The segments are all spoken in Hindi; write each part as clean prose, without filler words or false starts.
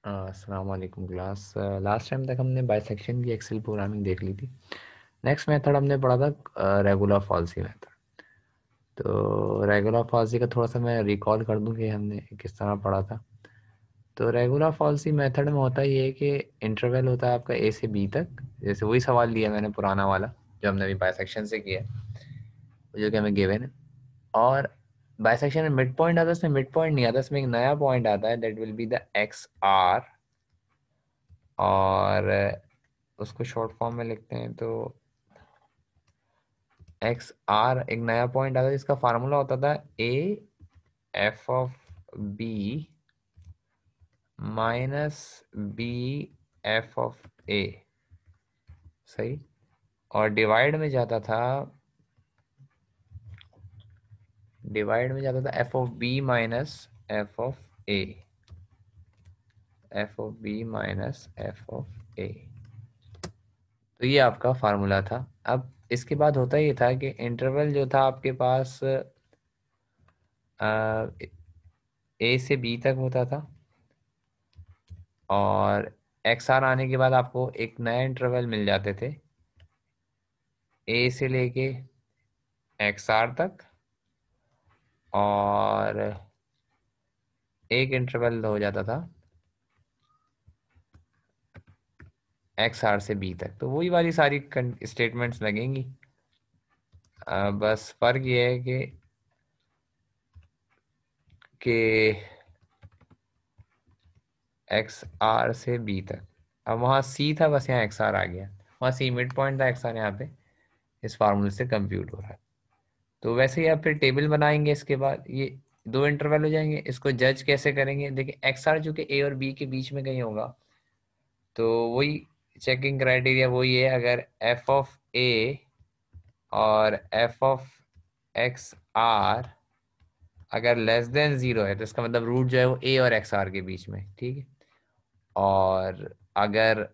अस्सलाम वालेकुम क्लास। लास्ट टाइम तक हमने बाइसेक्शन की एक्सेल प्रोग्रामिंग देख ली थी। नेक्स्ट मेथड हमने पढ़ा था रेगुलर फॉल्सी मेथड। तो रेगुलर फॉल्सी का थोड़ा सा मैं रिकॉल कर दूं कि हमने किस तरह पढ़ा था। तो रेगुलर फॉल्सी मेथड में होता ये है कि इंटरवल होता है आपका ए से बी तक। जैसे वही सवाल लिया मैंने पुराना वाला जो हमने अभी बाइसेक्शन से किया है, जो कि हमें गिवन है। और बाइसेक्शन में मिड पॉइंट आता है, इसमें मिड पॉइंट नहीं आता, इसमें एक नया पॉइंट आता है that will be the X R. और उसको शॉर्ट फॉर्म में लिखते हैं तो एक्स आर एक नया पॉइंट आता है जिसका फार्मूला होता था A F of B minus B F of A. सही। और डिवाइड में जाता था F of B minus F of A. F of B minus F of A. तो ये आपका फार्मूला था। अब इसके बाद होता ये था कि इंटरवल जो था आपके पास ए से बी तक होता था। और एक्स आर आने के बाद आपको एक नया इंटरवल मिल जाते थे ए से लेके एक्स आर तक। और एक इंटरवल हो जाता था एक्स आर से बी तक। तो वही वाली सारी स्टेटमेंट्स लगेंगी। बस फर्क ये है कि एक्स आर से बी तक। अब वहाँ सी था, बस यहाँ एक्स आर आ गया। वहाँ सी मिड पॉइंट था, एक्स आर यहाँ पे इस फार्मूले से कंप्यूट हो रहा है। तो वैसे ही आप फिर टेबल बनाएंगे। इसके बाद ये दो इंटरवल हो जाएंगे। इसको जज कैसे करेंगे? देखिए एक्स आर जो कि ए और बी के बीच में कहीं होगा, तो वही चेकिंग क्राइटेरिया वही है। अगर एफ ऑफ ए और एफ ऑफ एक्स आर अगर लेस देन जीरो है तो इसका मतलब रूट जो है वो ए और एक्स आर के बीच में, ठीक है। और अगर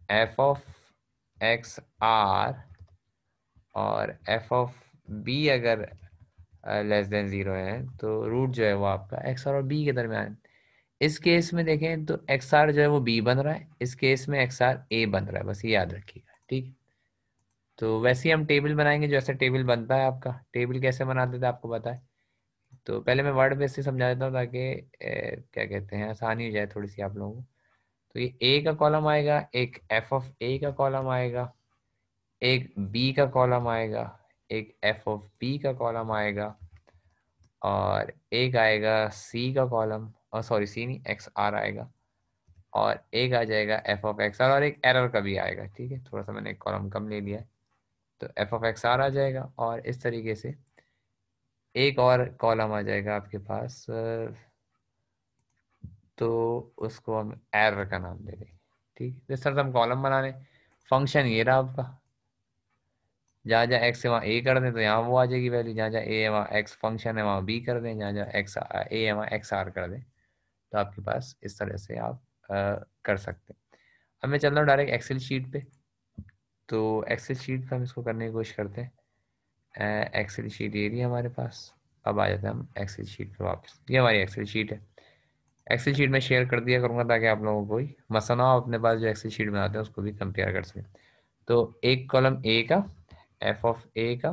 एफ ऑफ एक्स आर और एफ ऑफ बी अगर लेस देन जीरो है तो रूट जो है वो आपका एक्स आर और बी के दरमियान है। इस केस में देखें तो एक्स आर जो है वो बी बन रहा है, इस केस में एक्स आर ए बन रहा है। बस ये याद रखिएगा, ठीक है। तो वैसे ही हम टेबल बनाएंगे जैसे टेबल बनता है। आपका टेबल कैसे बनाते थे आपको पता है। तो पहले मैं वर्ड बेस से समझा देता हूँ ताकि क्या कहते हैं आसानी हो जाए थोड़ी सी आप लोगों को। तो ये ए का कॉलम आएगा, एक एफ ऑफ ए का कॉलम आएगा, एक बी का कॉलम आएगा, एक एफ ऑफ बी का कॉलम आएगा, और एक आएगा सी का कॉलम, और सॉरी सी नहीं एक्स आर आएगा, और एक आ जाएगा एफ ऑफ एक्स आर, और एक एरर का भी आएगा, ठीक है। थोड़ा सा मैंने एक कॉलम कम ले लिया है। तो एफ ऑफ एक्स आर आ जाएगा, और इस तरीके से एक और कॉलम आ जाएगा आपके पास। तो उसको हम एरर का नाम दे देंगे, ठीक है। तो इस तरह से हम कॉलम बना लें। फंक्शन ये रहा आपका। जहाँ जहाँ एक्स है वहाँ ए कर दें तो यहाँ वो आ जाएगी वैल्यू। जहाँ जहाँ ए है वहाँ एक्स फंक्शन है वहाँ बी कर दें। जहाँ जहाँ एक्स ए है वहाँ एक्स आर कर दें। तो आपके पास इस तरह से आप कर सकते हैं। अब मैं चल रहा हूँ डायरेक्ट एक्सेल शीट पे। तो एक्सेल शीट पे हम इसको करने की कोशिश करते हैं। एक्सेल शीट ये रही है हमारे पास। अब आ जाते हैं हम एक्सेल शीट पे वापस। ये हमारी एक्सेल शीट है। एक्सेल शीट में शेयर कर दिया करूँगा ताकि आप लोगों को ही मसला ना हो, अपने पास जो एक्सेल शीट बनाते हैं उसको भी कंपेयर कर सकें। तो एक कॉलम ए का, एफ ऑफ ए का,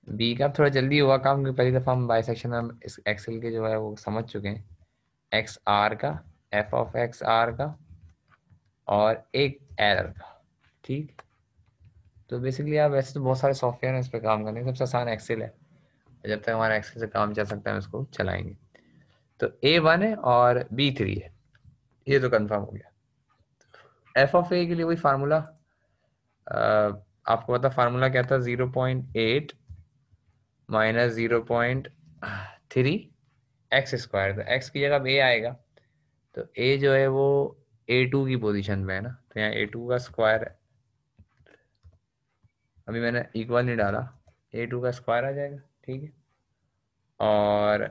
बी का थोड़ा जल्दी हुआ काम क्योंकि पहली दफ़ा हम बाइसेक्शन हम इस एक्सेल के जो है वो समझ चुके हैं। एक्स आर का, एफ ऑफ एक्स आर का, और एक एरर का, ठीक। तो बेसिकली आप वैसे तो बहुत सारे सॉफ्टवेयर हैं इस पर काम करने, सबसे आसान एक्सेल है। जब तक हमारा एक्सेल से काम चल सकता है हम इसको चलाएंगे। तो ए वन है और बी थ्री है, ये तो कंफर्म हो गया। एफ ऑफ ए के लिए वही फार्मूला। आपको पता फार्मूला क्या था? 0.8 माइनस 0.3 एक्स स्क्वायर। तो एक्स की जगह ए आएगा। तो ए जो है वो ए टू की पोजीशन में है ना, तो यहाँ ए टू का स्क्वायर है। अभी मैंने इक्वल नहीं डाला, ए टू का स्क्वायर आ जाएगा, ठीक है। और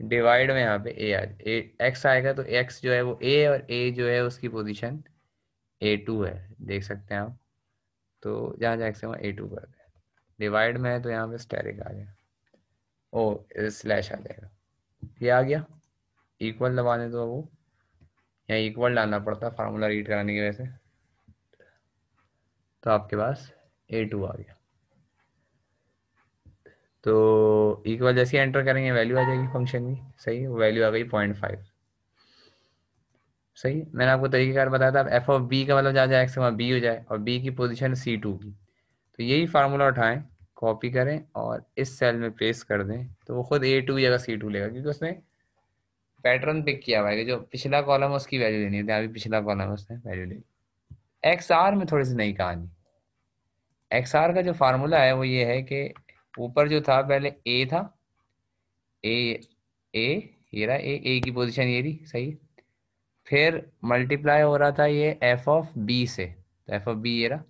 डिवाइड में यहाँ पे ए आ ए एक्स आएगा। तो एक्स जो है वो ए, और ए जो है उसकी पोजीशन ए टू है, देख सकते हैं आप। तो जहाँ जहाँ एक्स है वहाँ ए टू कर दें। डिवाइड में है तो यहाँ पे स्टेरिक आ गया। ओ स्लैश आ जाएगा, ये आ गया। इक्वल दबाने तो वो यहाँ इक्वल डालना पड़ता है फार्मूला रीड कराने की वजह से, तो आपके पास A2 आ गया। तो इक्वल जैसे ही एंटर करेंगे वैल्यू आ जाएगी फंक्शन की, सही, वैल्यू आ गई 0.5। सही, मैंने आपको तरीकेकार बताया था, एफ ऑफ बी का मतलब जहाँ जहाँ एक्स वहाँ बी हो जाए, और बी की पोजीशन C2 की। तो यही फार्मूला उठाएं, कॉपी करें और इस सेल में पेस्ट कर दें, तो वो खुद A2 की जगह C2 लेगा, क्योंकि उसने पैटर्न पिक किया हुआ है कि जो पिछला कॉलम है उसकी वैल्यू लेनी है, अभी पिछला कॉलम है उसने वैल्यू लेनी। एक्स आर में थोड़ी सी नई कहानी। एक्स आर का जो फार्मूला है वो ये है कि ऊपर जो था पहले ए था, ए, ए, ये रहा ए की पोजीशन ये रही, सही। फिर मल्टीप्लाई हो रहा था ये एफ ऑफ बी से, तो एफ ऑफ बी ये रहा,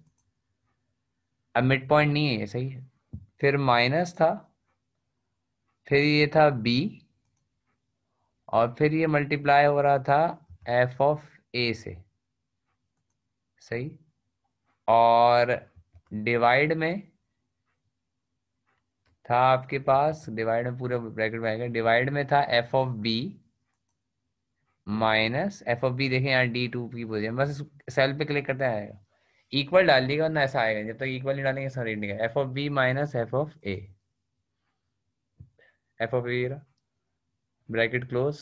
अब मिड पॉइंट नहीं है ये, सही है। फिर माइनस था, फिर ये था बी, और फिर ये मल्टीप्लाई हो रहा था एफ ऑफ ए से, सही। और डिवाइड में था आपके पास, डिवाइड में पूरे ब्रैकेट में आएगा, डिवाइड में था F of B minus F of B, देखें यहाँ D2 की पोजीशन, बस सेल पे क्लिक करते आएगा, इक्वल डाल दिएगा वरना ऐसा आएगा, जब तक इक्वल नहीं डालेंगे ऐसा रीड नहीं करेगा, F of B minus F of A, F of A bracket close,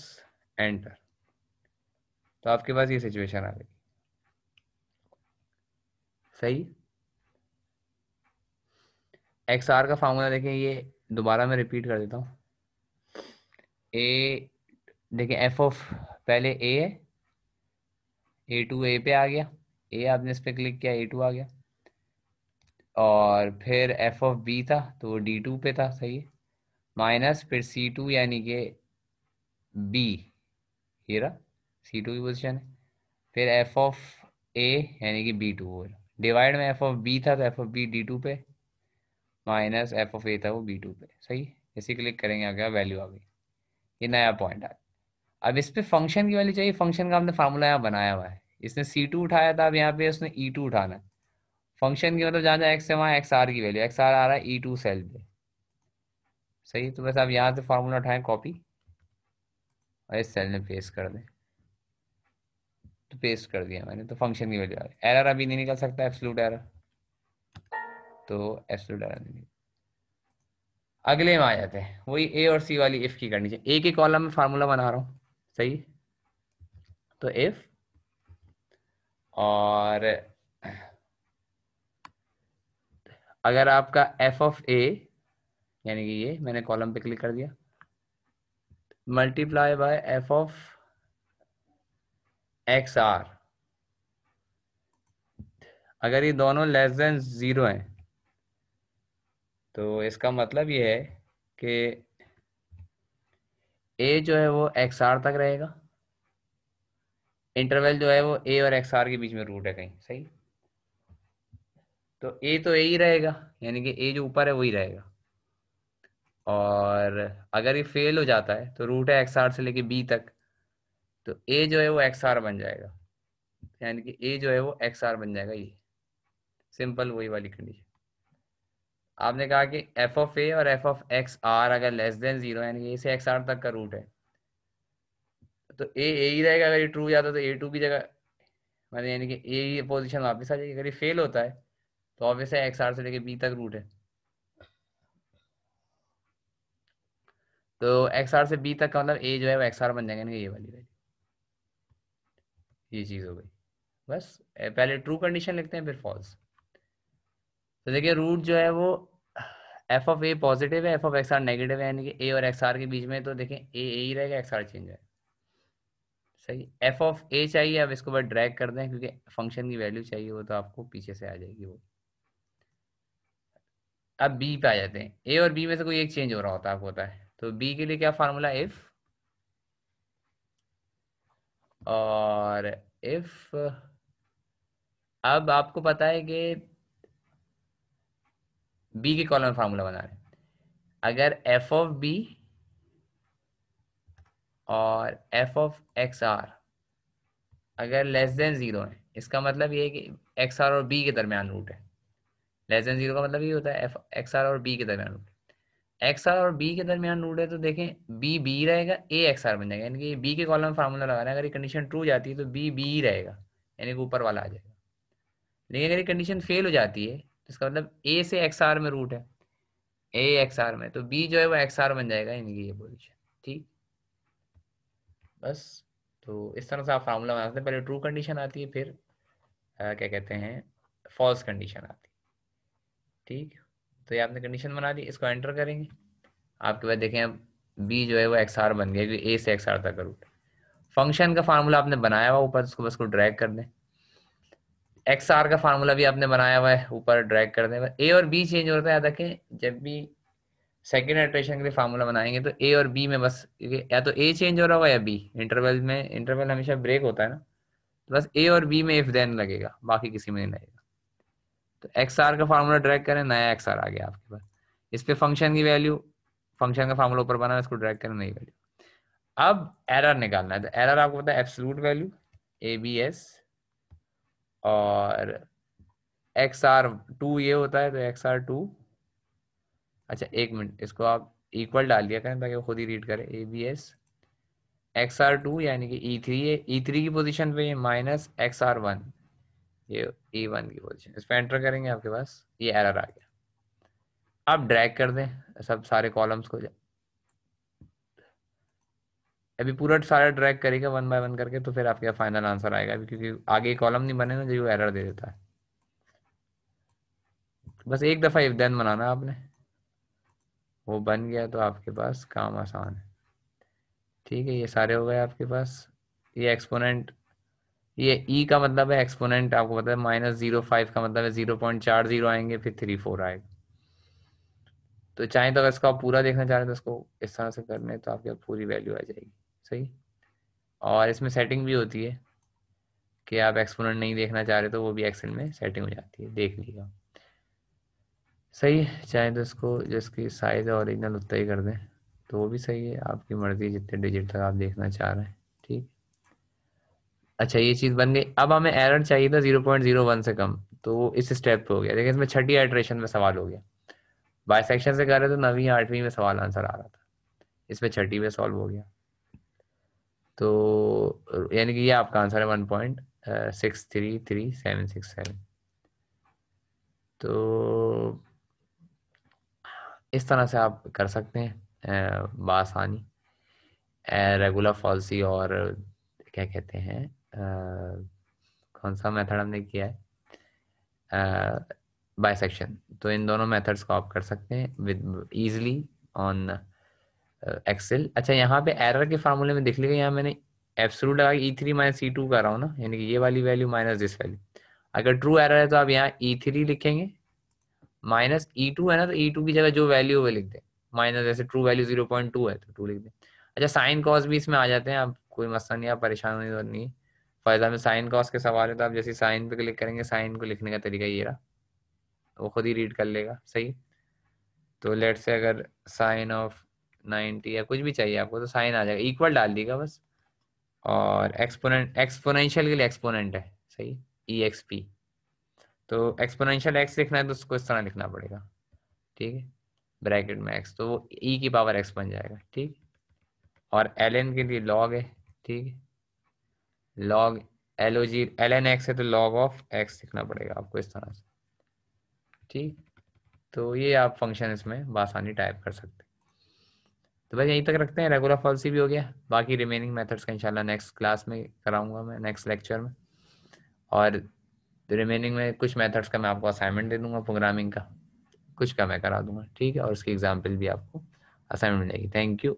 enter. तो आपके पास ये सिचुएशन आ गई, सही। एक्स आर का फार्मूला देखें, ये दोबारा मैं रिपीट कर देता हूँ। ए, देखें एफ ऑफ, पहले ए है, A2 ए पे आ गया, ए आपने इस पे क्लिक किया A2 आ गया, और फिर एफ ऑफ बी था तो वो D2 पे था, सही है। माइनस फिर C2 यानी कि बी, ये रहा C2 की पोजीशन है। फिर एफ ऑफ ए यानी कि B2 हो रहा, डिवाइड में एफ ऑफ बी था तो एफ ऑफ बी D2 पे, माइनस एफ ऑफ ए था वो B2 पे, सही। इसी क्लिक करेंगे आ गया, वैल्यू आ गई, ये नया पॉइंट आ गया। अब इस पे फंक्शन की वैल्यू चाहिए, फंक्शन का हमने फार्मूला यहाँ बनाया हुआ है, इसने C2 उठाया था, अब यहाँ पे उसने E2 उठाना है। फंक्शन की मतलब जहाँ जहाँ एक्स है वहाँ एक्स आर की वैल्यू, एक्स आर आ रहा है E2 सेल पे, सही। तो बस आप यहाँ से फार्मूला उठाएं कॉपी, और इस सेल में पेस्ट कर दें, तो पेस्ट कर दिया मैंने, तो फंक्शन की वैल्यू आ गई। एरर अभी नहीं निकल सकता, एब्सोल्यूट एरर, तो एब्सोल्यूट एरर नहीं। अगले में आ जाते हैं, वही ए और सी वाली इफ की करनी चाहिए, ए के कॉलम में फार्मूला बना रहा हूँ, सही। तो इफ, और अगर आपका एफ ऑफ ए, यानी कि ये मैंने कॉलम पे क्लिक कर दिया, multiply by F of X R, अगर ये दोनों लेस देन जीरो हैं तो इसका मतलब ये है कि ए जो है वो एक्स आर तक रहेगा, इंटरवल जो है वो ए और एक्स आर के बीच में रूट है कहीं, सही। तो ए ही रहेगा, यानी कि ए जो ऊपर है वही रहेगा, और अगर ये फेल हो जाता है तो रूट है एक्स आर से लेके बी तक, तो ए जो है वो एक्स आर बन जाएगा, यानी कि ए जो है वो एक्स आर बन जाएगा, ये सिंपल वही वाली कंडीशन। आपने कहा कि एफ ऑफ ए और एफ ऑफ एक्स आर अगर लेस देन जीरो, यानी कि ए से एक्स आर तक का रूट है, तो ए ही रहेगा, अगर ये ट्रू जाता है तो A2 की जगह, मतलब यानी कि ए पोजीशन वापस आ जाएगी। अगर ये फेल होता है तो ऑब्वियस है एक्स आर से लेके बी तक रूट है, तो एक्स आर से बी तक का मतलब ए जो है वो एक्स आर बन जाएगा, यानी कि ये वाली वैल्यू, ये चीज़ हो गई। बस पहले ट्रू कंडीशन लिखते हैं फिर फॉल्स। तो देखिए रूट जो है वो एफ ऑफ ए पॉजिटिव है, F of X R negative है, यानी कि ए और एक्स आर के बीच में, तो देखें ए ही रहेगा, एक्स आर चेंज है, सही। एफ ऑफ ए चाहिए, अब इसको बस ड्रैग कर दें, क्योंकि फंक्शन की वैल्यू चाहिए, वो तो आपको पीछे से आ जाएगी वो। अब बी पे आ जाते हैं, ए और बी में से कोई एक चेंज हो रहा होता है, आपको होता है, तो बी के लिए क्या फार्मूला, इफ, और इफ, अब आपको पता है कि बी के कॉलम में फार्मूला बना रहे हैं, अगर एफ ऑफ बी और एफ ऑफ एक्स आर अगर लेस देन जीरो है, इसका मतलब ये है कि एक्स आर और बी के दरमियान रूट है। लेस देन जीरो का मतलब ये होता है एफ एक्स आर और बी के दरमियान रूट। एक्स आर और बी के दरमियान रूट है, तो देखें बी बी रहेगा, ए एक्स आर बन जाएगा, यानी कि बी के कॉलम में फार्मूला लगाना है, अगर ये कंडीशन ट्रू जाती है तो बी बी रहेगा, यानी कि ऊपर वाला आ जाएगा। लेकिन अगर ये कंडीशन फेल हो जाती है तो इसका मतलब ए से एक्स आर में रूट है, ए एक्स आर में, तो बी जो है वो एक्स आर बन जाएगा, यानी कि ये पोजीशन। ठीक, बस। तो इस तरह से आप फार्मूला बनाते हैं, पहले ट्रू कंडीशन आती है, फिर क्या कहते हैं, फॉल्स कंडीशन आती है। ठीक, तो ये आपने कंडीशन बना दी, इसको एंटर करेंगे, आपके पास देखें अब बी जो है वो एक्स आर बन गया, क्योंकि ए से एक्स आर तक का रूट। फंक्शन का फार्मूला आपने बनाया हुआ ऊपर, उसको बस को ड्रैग कर दें। एक्स आर का फार्मूला भी आपने बनाया हुआ है, ऊपर ड्रैग कर दें। ए और बी चेंज होता है, याद रखें जब भी सेकेंड इटरेशन के लिए फार्मूला बनाएंगे तो ए और बी में बस या तो ए चेंज हो रहा होगा या बी, इंटरवल में, इंटरवल हमेशा ब्रेक होता है ना, तो बस ए और बी में इफ देन लगेगा, बाकी किसी में नहीं लगेगा। तो एक्स आर का फार्मूला ड्रैग करें, नया एक्स आर आ गया आपके पास। इस पे फंक्शन की वैल्यू, फंक्शन का फार्मूला ऊपर बना है, इसको ड्रैग करें, नई वैल्यू। अब एरर निकालना है, तो एरर आपको पता है absolute value A B S, और एक्स आर टू ये होता है, तो एक्स आर टू, अच्छा एक मिनट, इसको आप इक्वल डाल दिया करें ताकि वो खुद ही रीड करे, A B S X R two, यानी कि ई थ्री है, ई थ्री की पोजिशन पे ये माइनस एक्स आर वन, ये ई वन की पोजिशन, इस पर एंटर करेंगे, आपके पास ये एरर आ गया। आप ड्रैग कर दें सब सारे कॉलम्स को, अभी पूरा सारा ड्रैग करेगा वन बाय वन करके, तो फिर आपका फाइनल आंसर आएगा, अभी क्योंकि आगे कॉलम नहीं बने ना जो एरर दे देता है। बस एक दफ़ा इफ देन बनाना आपने, वो बन गया तो आपके पास काम आसान है। ठीक है, ये सारे हो गए आपके पास। ये एक्सपोनेंट, ये ई का मतलब है एक्सपोनेंट, आपको पता है -0.5 का मतलब है 0.40 आएंगे, फिर 3 4 आएगा। तो चाहे तो अगर इसको आप पूरा देखना चाह रहे हैं तो इसको इस तरह से कर लें, तो आपके पास पूरी वैल्यू आ जाएगी। सही, और इसमें सेटिंग भी होती है कि आप एक्सपोनेंट नहीं देखना चाह रहे तो वो भी एक्सेल में सेटिंग हो जाती है, देख लीजिएगा। सही है, चाहे तो इसको जिसकी साइज़ है ओरिजिनल उतना ही कर दें, तो वो भी सही है, आपकी मर्ज़ी जितने डिजिट तक आप देखना चाह रहे हैं। ठीक, अच्छा ये चीज़ बन गई। अब हमें एरर चाहिए था 0.01 से कम, तो वो इस स्टेप पे हो गया, लेकिन इसमें छठी आइट्रेशन में सवाल हो गया। बाइसेक्शन से कर रहे तो 9वीं 8वीं में सवाल आंसर आ रहा था, इसमें छठी में सॉल्व हो गया। तो यानी कि ये आपका आंसर है 1.633767। तो इस तरह से आप कर सकते हैं बआसानी रेगुलर फॉल्सी, और क्या कहते हैं, कौन सा मेथड हमने किया है, बाइसेक्शन। तो इन दोनों मेथड्स को आप कर सकते हैं विद इजीली ऑन एक्सेल। अच्छा यहाँ पे एरर के फार्मूले में देख लीजिए, यहाँ मैंने एब्सोल्यूट लगा E three minus E two कर रहा हूँ ना, यानी कि ये वाली वैल्यू माइनस दिस वैल्यू। अगर ट्रू एरर है तो आप यहाँ ई थ्री लिखेंगे, माइनस ई टू है ना, तो ई टू की जगह जो वैल्यू वो लिख दें, माइनस जैसे ट्रू वैल्यू 0.2 है तो 2 लिख दें। अच्छा साइन कॉस भी इसमें आ जाते हैं, आप कोई मसला नहीं, आप परेशान होने की जरूरत नहीं है। फॉर एग्जाम्पल साइन कॉस के सवाल है तो आप जैसे साइन पे क्लिक करेंगे, साइन को लिखने का तरीका ये रहा, वो खुद ही रीड कर लेगा। सही, तो लेट से अगर साइन ऑफ 90 या कुछ भी चाहिए आपको तो साइन आ जाएगा, इक्वल डाल दीजिएगा बस। और एक्सपोनेंट, एक्सपोनेंशियल के लिए एक्सपोनेंट है, सही, ई एक्स पी। तो एक्सपोनेंशियल एक्स लिखना है तो उसको इस तरह लिखना पड़ेगा। ठीक है, ब्रैकेट में एक्स, तो वो ई की पावर एक्स बन जाएगा। ठीक, और एल एन के लिए लॉग है। ठीक है, log L O G L N X है तो लॉग ऑफ एक्स लिखना पड़ेगा आपको इस तरह से। ठीक, तो ये आप फंक्शन इसमें बासानी टाइप कर सकते हैं। तो बस यहीं तक रखते हैं, रेगुलर फॉल्सी भी हो गया, बाकी रिमेनिंग मेथड्स का इंशाल्लाह नेक्स्ट क्लास में कराऊंगा मैं, नेक्स्ट लेक्चर में। और रिमेनिंग में कुछ मेथड्स का मैं आपको असाइनमेंट दे दूंगा प्रोग्रामिंग का, कुछ का मैं करा दूंगा। ठीक है, और उसकी एग्जाम्पल भी आपको असाइनमेंट मिलेगी। Thank you.